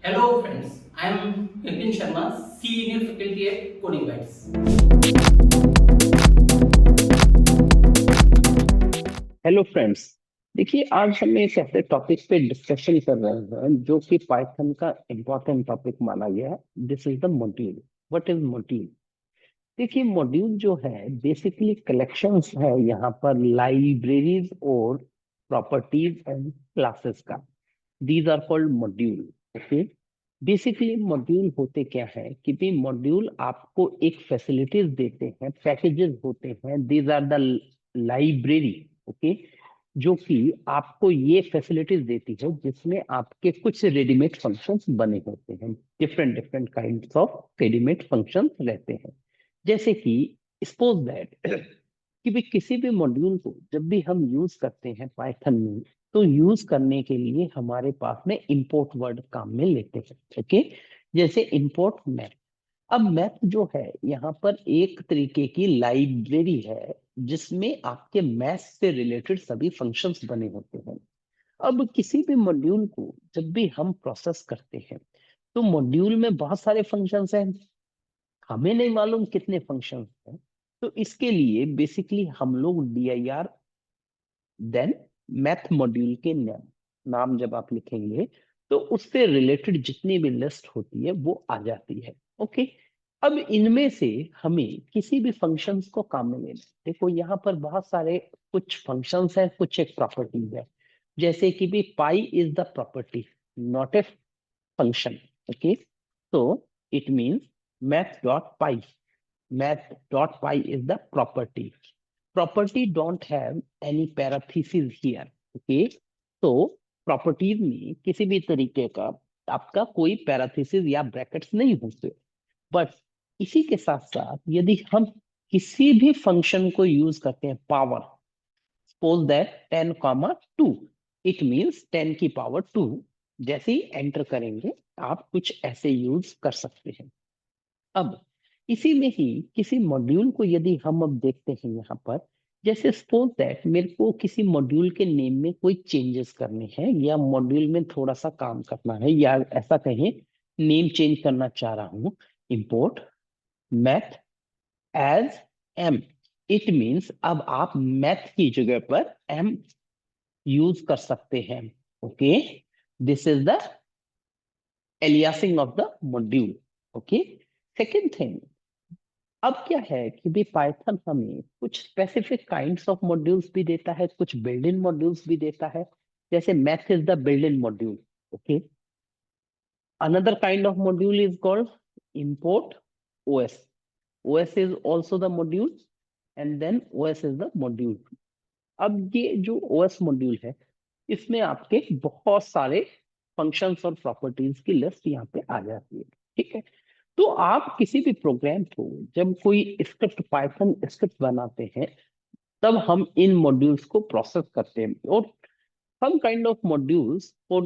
Hello friends, I am Nitin Sharma, Senior Faculty at Coding Bytes. Hello friends. देखिए, आज हम एक ऐसे टॉपिक पे डिस्कशन कर रहे हैं जो कि पाइथन का इम्पोर्टेंट टॉपिक माना गया है। This is the module. What is module? देखिए, मॉड्यूल जो है बेसिकली कलेक्शंस है यहाँ पर लाइब्रेरीज और प्रॉपर्टीज एंड क्लासेस का। These are called module. Okay. Basically module होते क्या है कि भी मॉड्यूल आपको एक फैसिलिटीज देते हैं, पैकेजेस होते हैं। These are the library. Okay. जो कि आपको ये फैसिलिटीज देती है जिसमें आपके कुछ रेडीमेड फंक्शंस बने होते हैं। Different different kinds of readymade functions रहते हैं। जैसे कि सपोज दैट कि भी किसी भी मॉड्यूल को जब भी हम यूज करते हैं पाइथन में, तो यूज करने के लिए हमारे पास में इंपोर्ट वर्ड काम में लेते हैं। ओके। जैसे इंपोर्ट मैथ। अब मैथ जो है यहाँ पर एक तरीके की लाइब्रेरी है जिसमें आपके मैथ से रिलेटेड सभी फंक्शंस बने होते हैं। अब किसी भी मॉड्यूल को जब भी हम प्रोसेस करते हैं, तो मॉड्यूल में बहुत सारे फंक्शंस हैं। हमें नहीं मालूम कितने फंक्शंस हैं। तो इसके लिए बेसिकली हम लोग dir देन मैथ मॉड्यूल के नाम नाम जब आप लिखेंगे, तो उससे रिलेटेड जितनी भी लिस्ट होती है वो आ जाती है। ओके। अब इनमें से हमें किसी भी फंक्शंस को काम में लेना है। देखो, यहाँ पर बहुत सारे कुछ फंक्शंस हैं, कुछ एक प्रॉपर्टीज है। जैसे कि भी pi is the property, not a function. Okay. तो it means math.py, math.py is the property. Property don't have any parentheses here. Okay. तो प्रॉपर्टीज में किसी भी तरीके का आपका कोई पैराथीसिस या ब्रैकेट्स नहीं होते। बट इसी के साथ साथ यदि हम किसी भी फंक्शन को यूज करते हैं, power, suppose that 10, 2, it means 10 की पावर 2, जैसे ही एंटर करेंगे आप कुछ ऐसे यूज कर सकते हैं। अब इसी में ही किसी मॉड्यूल को यदि हम अब देखते हैं यहाँ पर, जैसे सपोज दैट मेरे को किसी मॉड्यूल के नेम में कोई चेंजेस करने हैं या मॉड्यूल में थोड़ा सा काम करना है, या ऐसा कहें नेम चेंज करना चाह रहा हूँ। Import math as M. It means अब आप मैथ की जगह पर एम यूज कर सकते हैं। Okay. This is the aliasing of the module. Okay. Second thing, अब क्या है कि भी पाइथन हमें कुछ स्पेसिफिक काइंड्स ऑफ मॉड्यूल्स भी देता है, कुछ बिल्ड इन मॉड्यूल्स भी देता है। जैसे math is the build in module. Okay. Another kind of module is called import os। os is also the module, and then os is the module। अब ये जो os मॉड्यूल है, इसमें आपके बहुत सारे फंक्शंस और प्रॉपर्टीज की लिस्ट यहाँ पे आ जाती है। ठीक है। तो आप किसी भी प्रोग्राम को जब कोई स्क्रिप्ट, पाइथन स्क्रिप्ट बनाते हैं, तब हम इन मॉड्यूल्स को प्रोसेस करते हैं। और some kind of modules for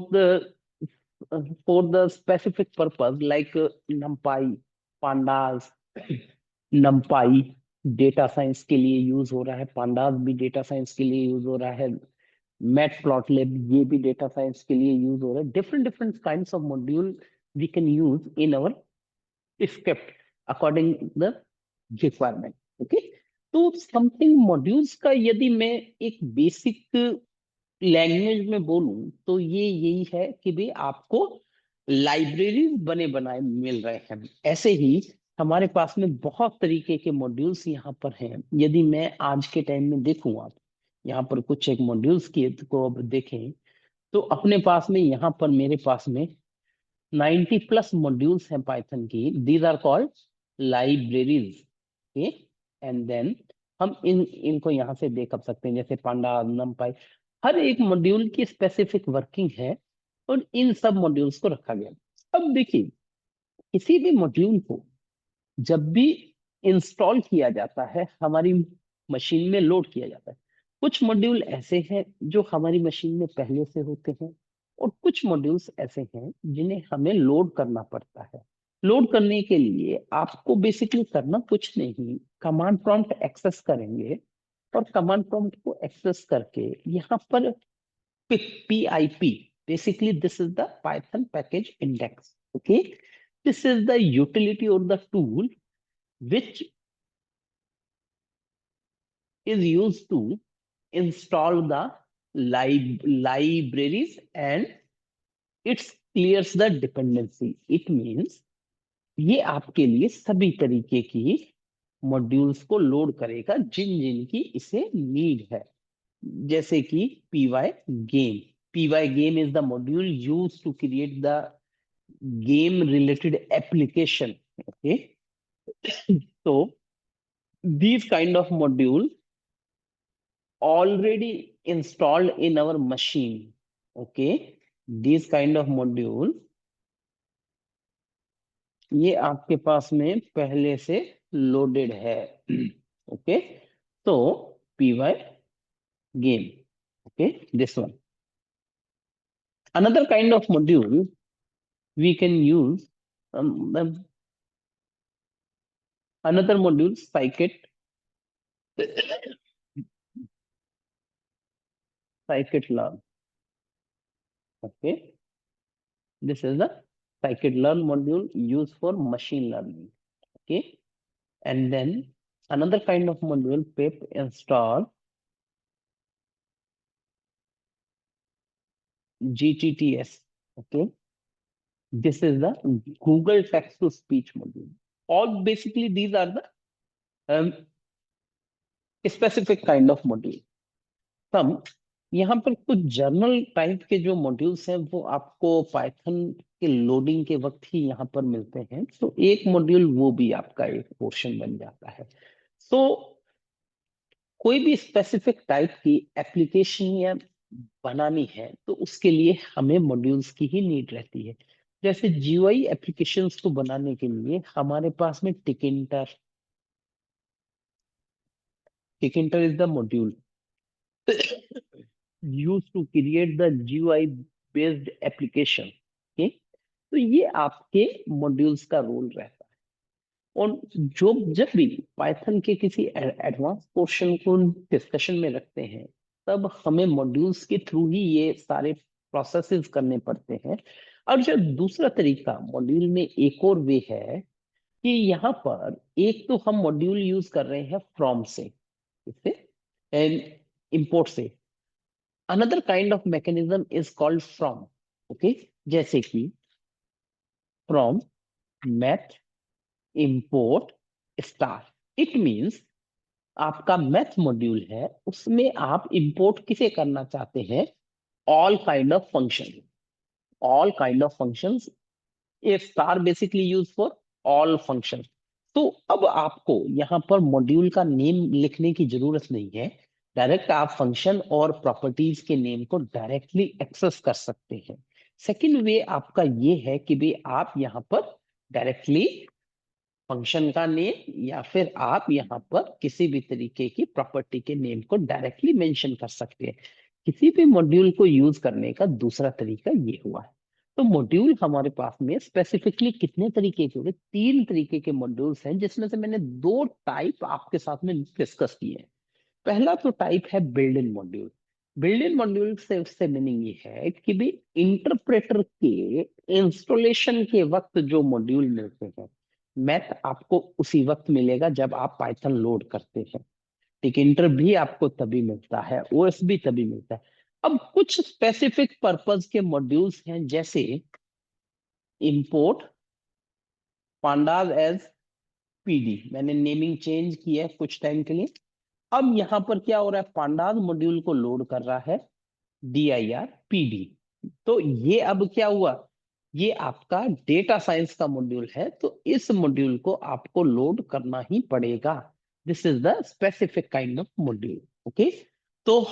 the specific purpose like numpy, pandas, numpy data science के लिए यूज हो रहा है, pandas भी डेटा साइंस के लिए यूज हो रहा है, मैटप्लॉटलिब ये भी डेटा साइंस के लिए यूज हो रहा है। Different different kinds of module we can use in our script according the requirement. Okay. तो समथिंग मॉड्यूल्स का यदि मैं एक बेसिक लैंग्वेज में बोलूं, तो ये यही है कि भी आपको लाइब्रेरीज बने बनाए मिल रहे हैं। ऐसे ही हमारे पास में बहुत तरीके के मॉड्यूल्स यहाँ पर हैं। यदि मैं आज के टाइम में देखूं, आप यहाँ पर कुछ एक मॉड्यूल्स की को अब देखें, तो अपने पास में यहाँ पर मेरे पास में 90+ मॉड्यूल्स हैं पाइथन की। These are called libraries. Okay. And then हम इनको यहाँ से देख अब सकते हैं, जैसे पांडा, numpy। हर एक मॉड्यूल की स्पेसिफिक वर्किंग है और इन सब मॉड्यूल्स को रखा गया। अब देखिए, किसी भी मॉड्यूल को जब भी इंस्टॉल किया जाता है, हमारी मशीन में लोड किया जाता है। कुछ मॉड्यूल ऐसे हैं जो हमारी मशीन में पहले से होते हैं, और कुछ मॉड्यूल्स ऐसे हैं जिन्हें हमें लोड करना पड़ता है। लोड करने के लिए आपको बेसिकली करना कुछ नहीं, कमांड प्रॉम्प्ट एक्सेस करेंगे, और कमांड प्रॉम्प्ट को एक्सेस करके यहाँ पर PIP, Basically, this is the Python package index. Okay, this is the utility or the tool which is used to install the libraries, and it clears the dependency. It means ये आपके लिए सभी तरीके की modules को load करेगा जिन जिन की इसे नीड है, जैसे कि py game. py game is the module used to create the game related application. Okay, so these kind of module already installed in our machine. Okay, these kind of module ये आपके पास में पहले से loaded है. Okay, तो py game. Okay, this one. Another kind of module we can use, another module scikit-learn. Okay, this is the scikit-learn module used for machine learning. Okay, and then another kind of module, pip install GTTS. Okay, this is the Google text to speech module. All basically these are the specific kind of module. हम यहाँ पर कुछ journal type के जो modules हैं वो आपको Python के लोडिंग के वक्त ही यहाँ पर मिलते हैं, तो एक मॉड्यूल वो भी आपका एक पोर्शन बन जाता है. तो कोई भी स्पेसिफिक टाइप की एप्लीकेशन या बनानी है तो उसके लिए हमें मॉड्यूल्स की ही नीड रहती है. जैसे जीयूआई एप्लीकेशंस को बनाने के लिए हमारे पास में Tkinter is the module used to create the GUI based application. Okay, तो ये आपके मॉड्यूल्स का रोल रहता है. और जब भी पाइथन के किसी एडवांस पोर्शन को डिस्कशन में रखते हैं तब हमें मॉड्यूल्स के थ्रू ही ये सारे प्रोसेसेस करने पड़ते हैं. और जो दूसरा तरीका मॉड्यूल में एक और वे है कि यहाँ पर एक तो हम मॉड्यूल यूज कर रहे हैं फ्रॉम से, एंड इंपोर्ट से. Another kind of mechanism is called from. Okay, जैसे कि from math import star. It means आपका मैथ मॉड्यूल है, उसमें आप इंपोर्ट किसे करना चाहते हैं? All kind of function. All kind of functions. A star basically use for all function. तो अब आपको यहाँ पर मॉड्यूल का नेम लिखने की जरूरत नहीं है. डायरेक्ट आप फंक्शन और प्रॉपर्टीज के नेम को डायरेक्टली एक्सेस कर सकते हैं. सेकंड वे आपका ये है कि भी आप यहाँ पर डायरेक्टली फंक्शन का नेम या फिर आप यहाँ पर किसी भी तरीके की प्रॉपर्टी के नेम को डायरेक्टली मेंशन कर सकते हैं. किसी भी मॉड्यूल को यूज करने का दूसरा तरीका ये हुआ है. तो मॉड्यूल हमारे पास में स्पेसिफिकली कितने तरीके के होंगे? 3 तरीके के मॉड्यूल्स हैं, जिसमें से मैंने 2 टाइप आपके साथ में डिस्कस किए हैं. पहला तो टाइप है build in module. Build in module से उससे मीनिंग ये है कि भी इंटरप्रेटर के इंस्टॉलेशन के वक्त जो मॉड्यूल मिलते हैं, मैथ आपको उसी वक्त मिलेगा जब आप पाइथन लोड करते हैं. टिकिंटर भी आपको तभी मिलता है, ओएस भी तभी मिलता है. अब कुछ स्पेसिफिक पर्पस के मॉड्यूल्स हैं, जैसे इंपोर्ट पांडाज एज पीडी. मैंने नेमिंग चेंज किया है कुछ टाइम के लिए. अब यहां पर क्या हो रहा है? पांडाज मॉड्यूल को लोड कर रहा है dir pd. तो ये अब क्या हुआ? ये आपका डेटा साइंस का मॉड्यूल है, तो इस मॉड्यूल को आपको लोड करना ही पड़ेगा. This is the specific kind of module. Okay, तो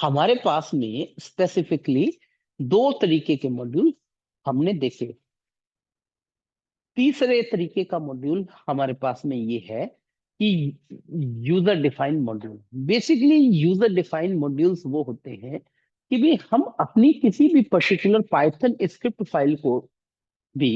हमारे पास में स्पेसिफिकली 2 तरीके के मॉड्यूल हमने देखे. तीसरे तरीके का मॉड्यूल हमारे पास में ये है कि user defined module. Basically user defined modules वो होते हैं कि भी हम अपनी किसी भी पर्टिकुलर पाइथन स्क्रिप्ट फाइल को भी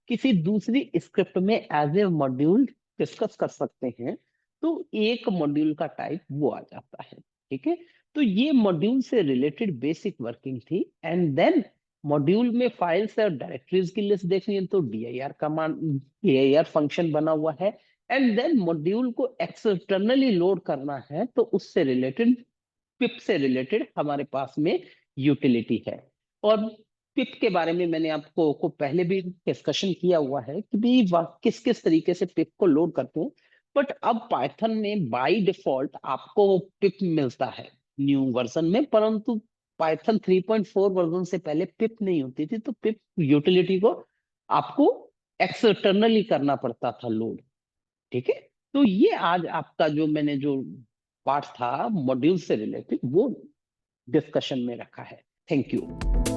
किसी दूसरी स्क्रिप्ट में एज ए मॉड्यूल डिस्कस कर सकते हैं. तो एक मॉड्यूल का टाइप वो आ जाता है. ठीक है, तो ये मॉड्यूल से रिलेटेड बेसिक वर्किंग थी. एंड देन मॉड्यूल में फाइल्स और डायरेक्टरीज की लिस्ट देखनी है तो dir कमांड, dir फंक्शन बना हुआ है। एंड देन मॉड्यूल को एक्सटर्नली लोड करना है तो उससे रिलेटेड, पिप से रिलेटेड हमारे पास में यूटिलिटी है। और पिप के बारे में मैंने आपको को पहले भी डिस्कशन किया हुआ है कि भी किस किस तरीके से पिप को लोड करते हैं। बट अब पाइथन में बाय डिफॉल्ट आपको पिप मिलता है न्यू वर्जन में, परंतु पाइथन 3.4 वर्जन से पहले पिप नहीं होती थी, तो पिप यूटिलिटी को आपको एक्सटर्नली करना पड़ता था लोड। ठीक है, तो ये आज आपका जो मैंने जो पार्ट था मॉड्यूल से रिलेटेड वो डिस्कशन में रखा है। Thank you.